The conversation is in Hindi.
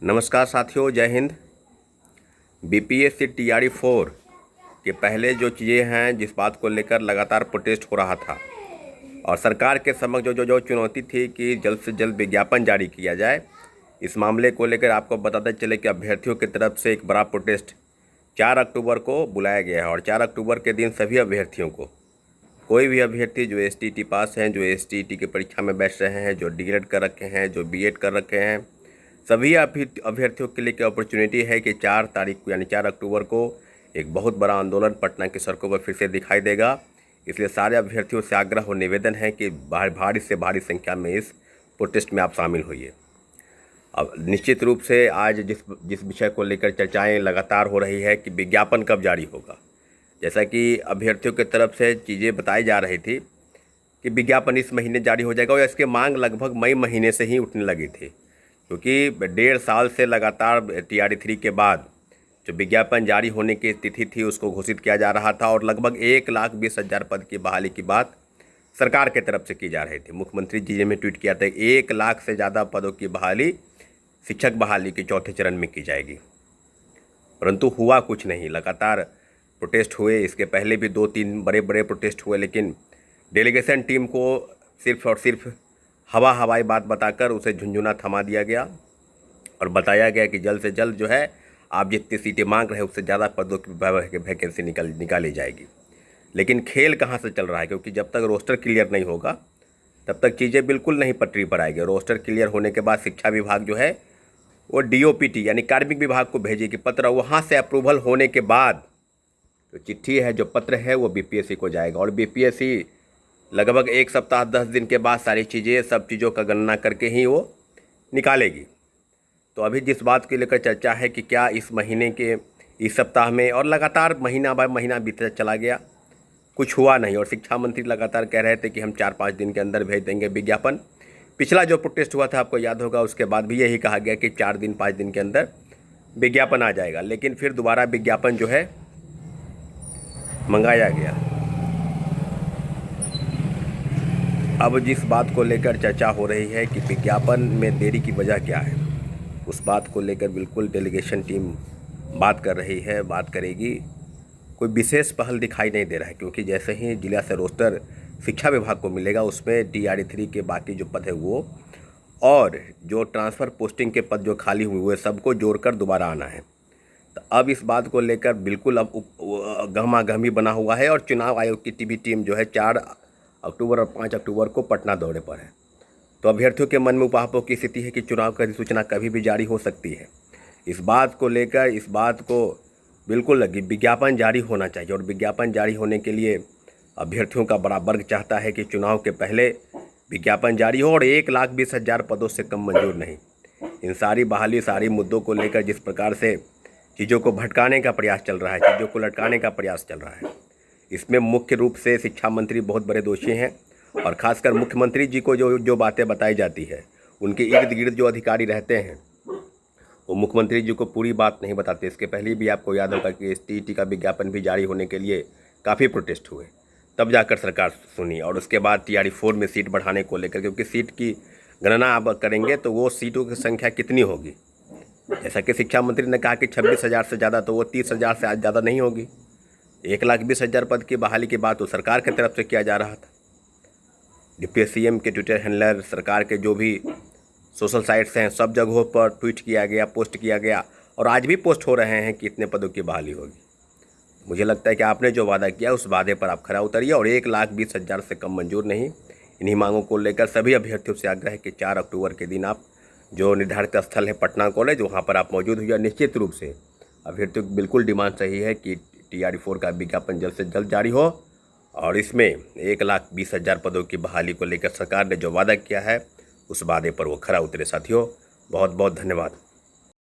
नमस्कार साथियों, जय हिंद। बीपीएससी टीआरई 4 के पहले जो चीज़ें हैं, जिस बात को लेकर लगातार प्रोटेस्ट हो रहा था और सरकार के समक्ष जो चुनौती थी कि जल्द से जल्द विज्ञापन जारी किया जाए, इस मामले को लेकर आपको बताते चले कि अभ्यर्थियों की तरफ से एक बड़ा प्रोटेस्ट 4 अक्टूबर को बुलाया गया है। और 4 अक्टूबर के दिन सभी अभ्यर्थियों को, कोई भी अभ्यर्थी जो एसटीईटी पास हैं, जो एसटीईटी की परीक्षा में बैठ रहे हैं, जो डीएलएड कर रखे हैं, जो बीएड कर रखे हैं, सभी अभ्यर्थियों के लिए अपॉर्चुनिटी है कि 4 तारीख को यानी 4 अक्टूबर को एक बहुत बड़ा आंदोलन पटना की सड़कों पर फिर से दिखाई देगा। इसलिए सारे अभ्यर्थियों से आग्रह और निवेदन है कि भारी से भारी संख्या में इस प्रोटेस्ट में आप शामिल होइए। अब निश्चित रूप से आज जिस विषय को लेकर चर्चाएं लगातार हो रही है कि विज्ञापन कब जारी होगा, जैसा कि अभ्यर्थियों की तरफ से चीज़ें बताई जा रही थी कि विज्ञापन इस महीने जारी हो जाएगा, और इसकी मांग लगभग मई महीने से ही उठने लगी थी, क्योंकि 1.5 साल से लगातार टीआरई 3 के बाद जो विज्ञापन जारी होने की तिथि थी उसको घोषित किया जा रहा था, और लगभग 1,20,000 पद की बहाली की बात सरकार के तरफ से की जा रही थी। मुख्यमंत्री जी ने ट्वीट किया था 1 लाख से ज़्यादा पदों की बहाली शिक्षक बहाली के चौथे चरण में की जाएगी, परंतु हुआ कुछ नहीं। लगातार प्रोटेस्ट हुए, इसके पहले भी 2-3 बड़े प्रोटेस्ट हुए, लेकिन डेलीगेशन टीम को सिर्फ और सिर्फ हवाई बात बताकर उसे झुंझुना थमा दिया गया और बताया गया कि जल्द से जल्द जो है आप जितनी सीटें मांग रहे हैं उससे ज़्यादा पदों की वैकेंसी निकाली जाएगी। लेकिन खेल कहाँ से चल रहा है, क्योंकि जब तक रोस्टर क्लियर नहीं होगा तब तक चीज़ें बिल्कुल नहीं पटरी पर आएगी। रोस्टर क्लियर होने के बाद शिक्षा विभाग जो है वो डीओपीटी यानी कार्मिक विभाग को भेजेगी पत्र, वहाँ से अप्रूवल होने के बाद जो चिट्ठी है, जो पत्र है, वो बीपीएससी को जाएगा, और बीपीएससी लगभग 1 सप्ताह 10 दिन के बाद सारी चीज़ें, सब चीज़ों का गणना करके ही वो निकालेगी। तो अभी जिस बात को लेकर चर्चा है कि क्या इस महीने के इस सप्ताह में, और लगातार महीना बाय महीना बीतता चला गया, कुछ हुआ नहीं, और शिक्षा मंत्री लगातार कह रहे थे कि हम 4-5 दिन के अंदर भेज देंगे विज्ञापन। पिछला जो प्रोटेस्ट हुआ था आपको याद होगा, उसके बाद भी यही कहा गया कि 4-5 दिन के अंदर विज्ञापन आ जाएगा, लेकिन फिर दोबारा विज्ञापन जो है मंगाया गया। अब जिस बात को लेकर चर्चा हो रही है कि विज्ञापन में देरी की वजह क्या है, उस बात को लेकर बिल्कुल डेलीगेशन टीम बात कर रही है, बात करेगी। कोई विशेष पहल दिखाई नहीं दे रहा है, क्योंकि जैसे ही जिला से रोस्टर शिक्षा विभाग को मिलेगा उसमें टीआरई 3 के बाकी जो पद है वो, और जो ट्रांसफ़र पोस्टिंग के पद जो खाली हुए सबको जोड़कर दोबारा आना है। तो अब इस बात को लेकर बिल्कुल अब गहमा-गहमी बना हुआ है, और चुनाव आयोग की टीम जो है 4 अक्टूबर और 5 अक्टूबर को पटना दौरे पर है। तो अभ्यर्थियों के मन में उपाहों की स्थिति है कि चुनाव की अधिसूचना कभी भी जारी हो सकती है। इस बात को लेकर, इस बात को बिल्कुल लगी, विज्ञापन जारी होना चाहिए, और विज्ञापन जारी होने के लिए अभ्यर्थियों का बड़ा वर्ग चाहता है कि चुनाव के पहले विज्ञापन जारी हो, और 1,20,000 पदों से कम मंजूर नहीं। इन सारी बहाली, सारी मुद्दों को लेकर जिस प्रकार से चीज़ों को भटकाने का प्रयास चल रहा है, चीज़ों को लटकाने का प्रयास चल रहा है, इसमें मुख्य रूप से शिक्षा मंत्री बहुत बड़े दोषी हैं, और ख़ासकर मुख्यमंत्री जी को जो बातें बताई जाती है, उनके इर्द गिर्द जो अधिकारी रहते हैं वो मुख्यमंत्री जी को पूरी बात नहीं बताते। इसके पहले भी आपको याद होगा कि एसटीईटी का विज्ञापन भी जारी होने के लिए काफ़ी प्रोटेस्ट हुए, तब जाकर सरकार सुनी, और उसके बाद टीआरई 4 में सीट बढ़ाने को लेकर, क्योंकि सीट की गणना आप करेंगे तो वो सीटों की संख्या कितनी होगी, जैसा कि शिक्षा मंत्री ने कहा कि 26,000 से ज़्यादा, तो वो 30,000 से आज ज़्यादा नहीं होगी। 1,20,000 पद की बहाली की बात तो सरकार की तरफ से किया जा रहा था। डिप्टी सीएम के ट्विटर हैंडलर, सरकार के जो भी सोशल साइट्स हैं, सब जगहों पर ट्वीट किया गया, पोस्ट किया गया, और आज भी पोस्ट हो रहे हैं कि इतने पदों की बहाली होगी। मुझे लगता है कि आपने जो वादा किया उस वादे पर आप खरा उतरिए, और 1,20,000 से कम मंजूर नहीं। इन्हीं मांगों को लेकर सभी अभ्यर्थियों से आग्रह है कि 4 अक्टूबर के दिन आप जो निर्धारित स्थल है पटना कॉलेज, वहाँ पर आप मौजूद हुए। निश्चित रूप से अभ्यर्थियों की बिल्कुल डिमांड सही है कि टीआरई 4 का विज्ञापन जल्द से जल्द जारी हो, और इसमें 1,20,000 पदों की बहाली को लेकर सरकार ने जो वादा किया है उस वादे पर वो खरा उतरे। साथियों, बहुत बहुत धन्यवाद।